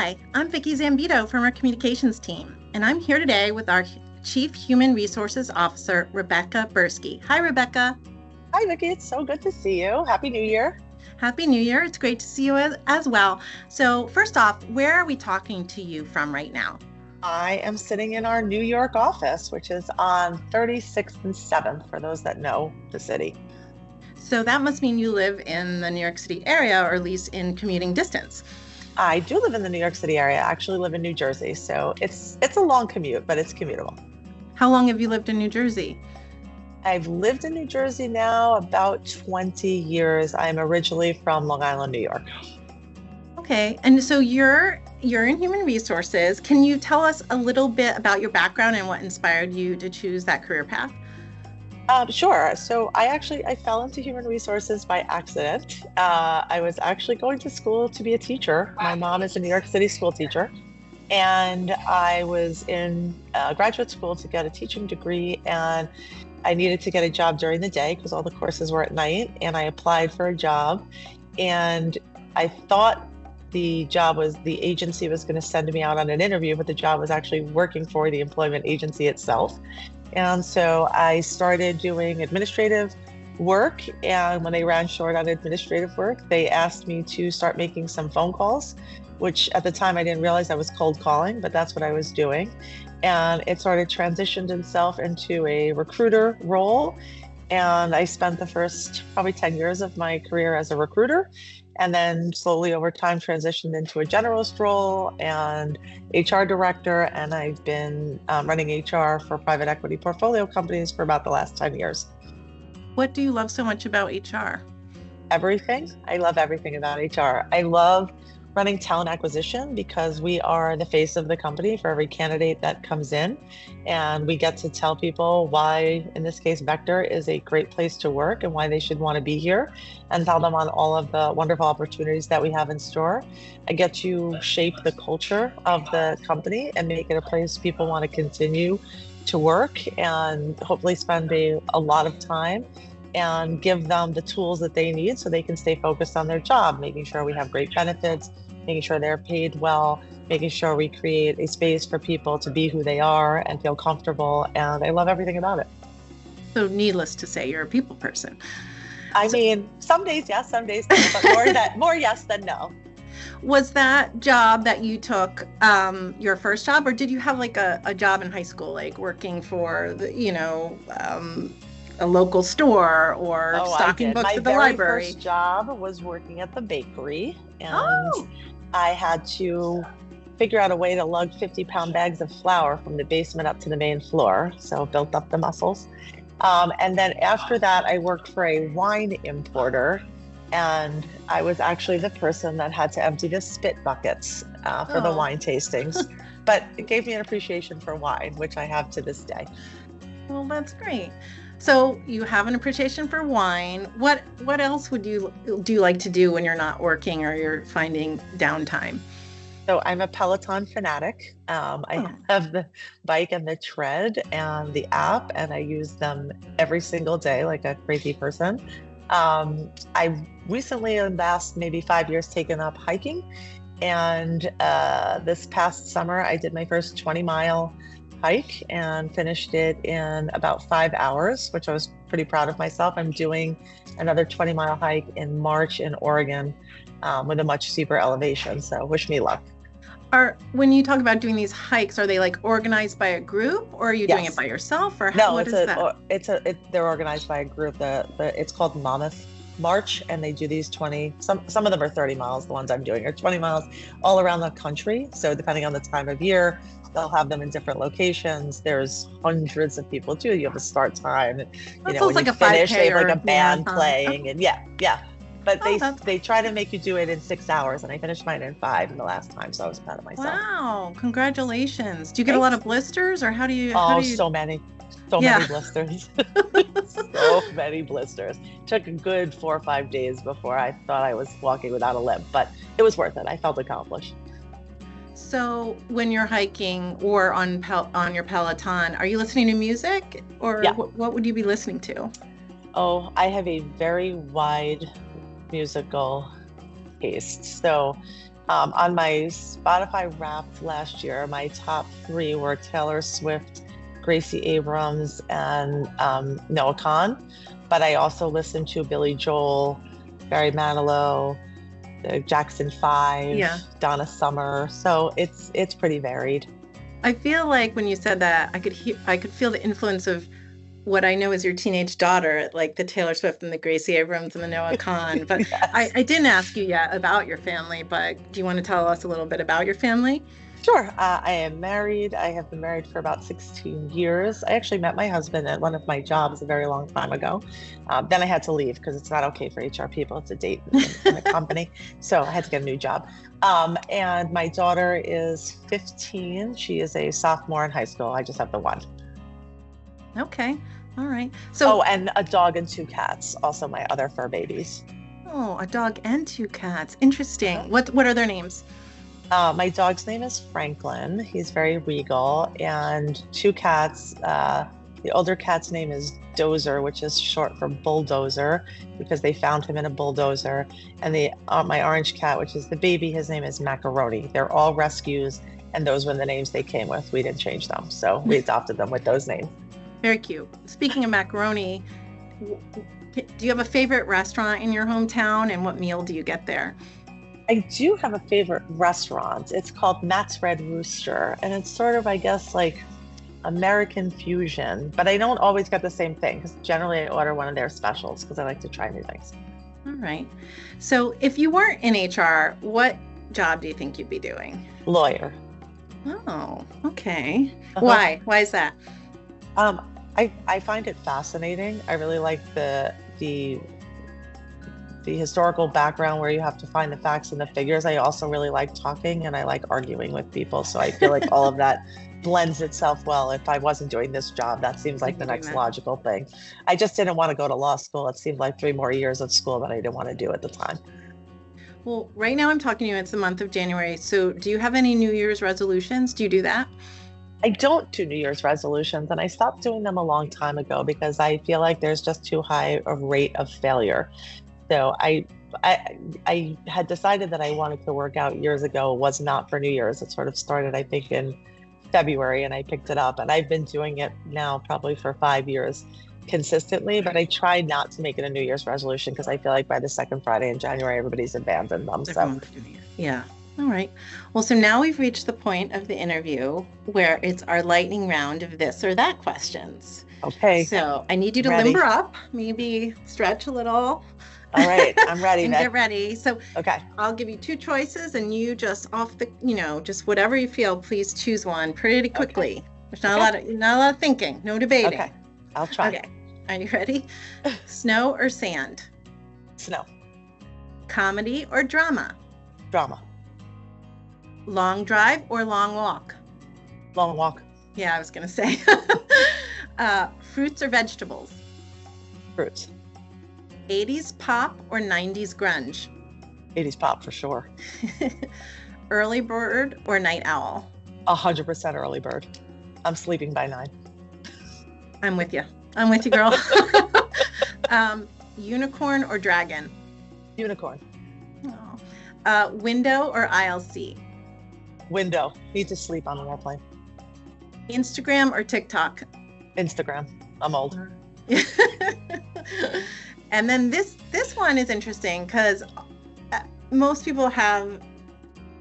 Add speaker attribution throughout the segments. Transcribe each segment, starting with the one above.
Speaker 1: Hi, I'm Vicki Zambito from our communications team, and I'm here today with our Chief Human Resources Officer, Rebecca Bursky. Hi, Rebecca.
Speaker 2: Hi, Vicki. It's so good to see you. Happy New Year.
Speaker 1: Happy New Year. It's great to see you as well. So first off, where are we talking to you from right now?
Speaker 2: I am sitting in our New York office, which is on 36th and 7th, for those that know the city.
Speaker 1: So that must mean you live in the New York City area, or at least in commuting distance.
Speaker 2: I do live in the New York City area. I actually live in New Jersey, so it's a long commute, but it's commutable.
Speaker 1: How long have you lived in New Jersey?
Speaker 2: I've lived in New Jersey now about 20 years. I'm originally from Long Island, New York.
Speaker 1: Okay, and so you're in human resources. Can you tell us a little bit about your background and what inspired you to choose that career path?
Speaker 2: Sure. So I fell into human resources by accident. I was actually going to school to be a teacher. My mom is a New York City school teacher, and I was in graduate school to get a teaching degree, and I needed to get a job during the day because all the courses were at night, and I applied for a job, and I thought the agency was going to send me out on an interview, but the job was actually working for the employment agency itself. And so I started doing administrative work. And when they ran short on administrative work, they asked me to start making some phone calls, which at the time I didn't realize I was cold calling, but that's what I was doing. And it sort of transitioned itself into a recruiter role. And I spent the first probably 10 years of my career as a recruiter, and then slowly over time transitioned into a generalist role and HR director. And I've been running HR for private equity portfolio companies for about the last 10 years.
Speaker 1: What do you love so much about HR?
Speaker 2: Everything. I love everything about HR. I love running talent acquisition because we are the face of the company for every candidate that comes in. And we get to tell people why, in this case, Vector is a great place to work and why they should want to be here, and tell them on all of the wonderful opportunities that we have in store. I get to shape the culture of the company and make it a place people want to continue to work and hopefully spend a lot of time, and give them the tools that they need so they can stay focused on their job, making sure we have great benefits, making sure they're paid well, making sure we create a space for people to be who they are and feel comfortable. And I love everything about it.
Speaker 1: So needless to say, you're a people person.
Speaker 2: I mean, some days yes, some days no, but more yes than no.
Speaker 1: Was that job that you took your first job, or did you have like a job in high school, like working for a local store or stocking books at the library?
Speaker 2: My first job was working at the bakery, and I had to figure out a way to lug 50-pound bags of flour from the basement up to the main floor, so built up the muscles. And then after that, I worked for a wine importer, and I was actually the person that had to empty the spit buckets for the wine tastings. But it gave me an appreciation for wine, which I have to this day.
Speaker 1: Well, that's great. So you have an appreciation for wine. What else do you like to do when you're not working or you're finding downtime?
Speaker 2: So I'm a Peloton fanatic. I have the bike and the tread and the app, and I use them every single day like a crazy person. I've recently, in the last maybe 5 years, taken up hiking. And this past summer, I did my first 20-mile hike and finished it in about 5 hours, which I was pretty proud of myself. I'm doing another 20-mile hike in March in Oregon with a much steeper elevation. So wish me luck.
Speaker 1: When you talk about doing these hikes, are they like organized by a group, or are you doing it by yourself, or
Speaker 2: no?
Speaker 1: What is that?
Speaker 2: They're organized by a group. It's called Mammoth March, and they do these 20. Some of them are 30 miles. The ones I'm doing are 20 miles all around the country. So depending on the time of year, they'll have them in different locations. There's hundreds of people too. You have a start time.
Speaker 1: When you finish,
Speaker 2: they have like a band
Speaker 1: marathon
Speaker 2: playing, and yeah. But they try to make you do it in 6 hours, and I finished mine in 5 in the last time, so I was proud of myself.
Speaker 1: Wow! Congratulations. Do you get a lot of blisters, or how do you?
Speaker 2: So many blisters. So many blisters. Took a good 4 or 5 days before I thought I was walking without a limp, but it was worth it. I felt accomplished.
Speaker 1: So when you're hiking or on your Peloton, are you listening to music, or what would you be listening to?
Speaker 2: Oh, I have a very wide musical taste. So On my Spotify Wrapped last year, my top three were Taylor Swift, Gracie Abrams, and Noah Kahan. But I also listened to Billy Joel, Barry Manilow, the Jackson Five,
Speaker 1: Yeah.
Speaker 2: Donna Summer. So it's pretty varied.
Speaker 1: I feel like when you said that, I could feel the influence of what I know is your teenage daughter, like the Taylor Swift and the Gracie Abrams and the Noah Kahan. But
Speaker 2: Yes.
Speaker 1: I didn't ask you yet about your family, but do you want to tell us a little bit about your family?
Speaker 2: Sure. I am married. I have been married for about 16 years. I actually met my husband at one of my jobs a very long time ago. Then I had to leave because it's not okay for HR people to date in a company. So I had to get a new job. And my daughter is 15. She is a sophomore in high school. I just have the one.
Speaker 1: Okay. All right. So,
Speaker 2: Oh, and a dog and two cats, also my other fur babies.
Speaker 1: oh, a dog and two cats. Interesting. What are their names?
Speaker 2: My dog's name is Franklin. He's very regal. And two cats. The older cat's name is Dozer, which is short for bulldozer, because they found him in a bulldozer. And my orange cat, which is the baby, his name is Macaroni. They're all rescues, and those were the names they came with. We didn't change them, so we adopted them with those names.
Speaker 1: Very cute. Speaking of macaroni, do you have a favorite restaurant in your hometown, and what meal do you get there?
Speaker 2: I do have a favorite restaurant. It's called Matt's Red Rooster, and it's sort of, I guess, like American fusion, but I don't always get the same thing because generally I order one of their specials because I like to try new things.
Speaker 1: All right. So if you weren't in HR, what job do you think you'd be doing?
Speaker 2: Lawyer.
Speaker 1: Oh, okay.
Speaker 2: Uh-huh.
Speaker 1: Why? Why is that?
Speaker 2: I find it fascinating. I really like the historical background where you have to find the facts and the figures. I also really like talking and I like arguing with people. So I feel like all of that blends itself well. If I wasn't doing this job, that seems like the next logical thing. I just didn't want to go to law school. It seemed like 3 more years of school that I didn't want to do at the time.
Speaker 1: Well, right now I'm talking to you, it's the month of January. So do you have any New Year's resolutions? Do you do that?
Speaker 2: I don't do New Year's resolutions, and I stopped doing them a long time ago because I feel like there's just too high a rate of failure. So I had decided that I wanted to work out years ago. It was not for New Year's. It sort of started, I think, in February, and I picked it up. And I've been doing it now probably for 5 years consistently, but I try not to make it a New Year's resolution because I feel like by the second Friday in January, everybody's abandoned them. So
Speaker 1: yeah. All right. Well, so now we've reached the point of the interview where it's our lightning round of this or that questions.
Speaker 2: Okay.
Speaker 1: So I need you to limber up, maybe stretch a little.
Speaker 2: All right. I'm ready.
Speaker 1: And get ready. So
Speaker 2: okay.
Speaker 1: I'll give you 2 choices and you just just whatever you feel, please choose one pretty quickly. Okay. There's not a lot of thinking, no debating.
Speaker 2: Okay. I'll try.
Speaker 1: Okay. Are you ready? Snow or sand?
Speaker 2: Snow.
Speaker 1: Comedy or drama?
Speaker 2: Drama.
Speaker 1: Long drive or long walk?
Speaker 2: Long walk.
Speaker 1: Yeah, I was going to say. Fruits or vegetables?
Speaker 2: Fruits.
Speaker 1: 80s pop or 90s grunge?
Speaker 2: 80s pop for sure.
Speaker 1: Early bird or night owl?
Speaker 2: 100% early bird. I'm sleeping by 9.
Speaker 1: I'm with you. I'm with you, girl. Unicorn or dragon?
Speaker 2: Unicorn.
Speaker 1: Oh. Window or aisle seat?
Speaker 2: Window. Need to sleep on an airplane.
Speaker 1: Instagram or TikTok?
Speaker 2: Instagram. I'm old.
Speaker 1: And then this one is interesting because most people have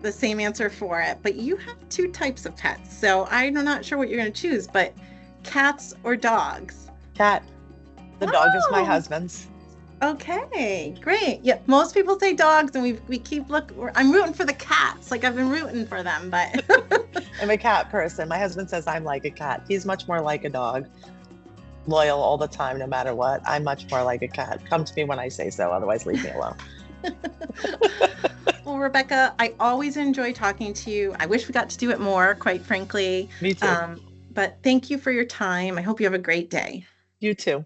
Speaker 1: the same answer for it, but you have 2 types of pets. So I'm not sure what you're going to choose, but cats or dogs?
Speaker 2: Cat. The dog is my husband's.
Speaker 1: Okay, great. Yeah, most people say dogs, and we keep I'm rooting for the cats. Like I've been rooting for them, but
Speaker 2: I'm a cat person. My husband says I'm like a cat. He's much more like a dog. Loyal all the time, no matter what. I'm much more like a cat. Come to me when I say so, otherwise leave me alone.
Speaker 1: Well, Rebecca, I always enjoy talking to you. I wish we got to do it more, quite frankly.
Speaker 2: Me too.
Speaker 1: But thank you for your time. I hope you have a great day.
Speaker 2: You too.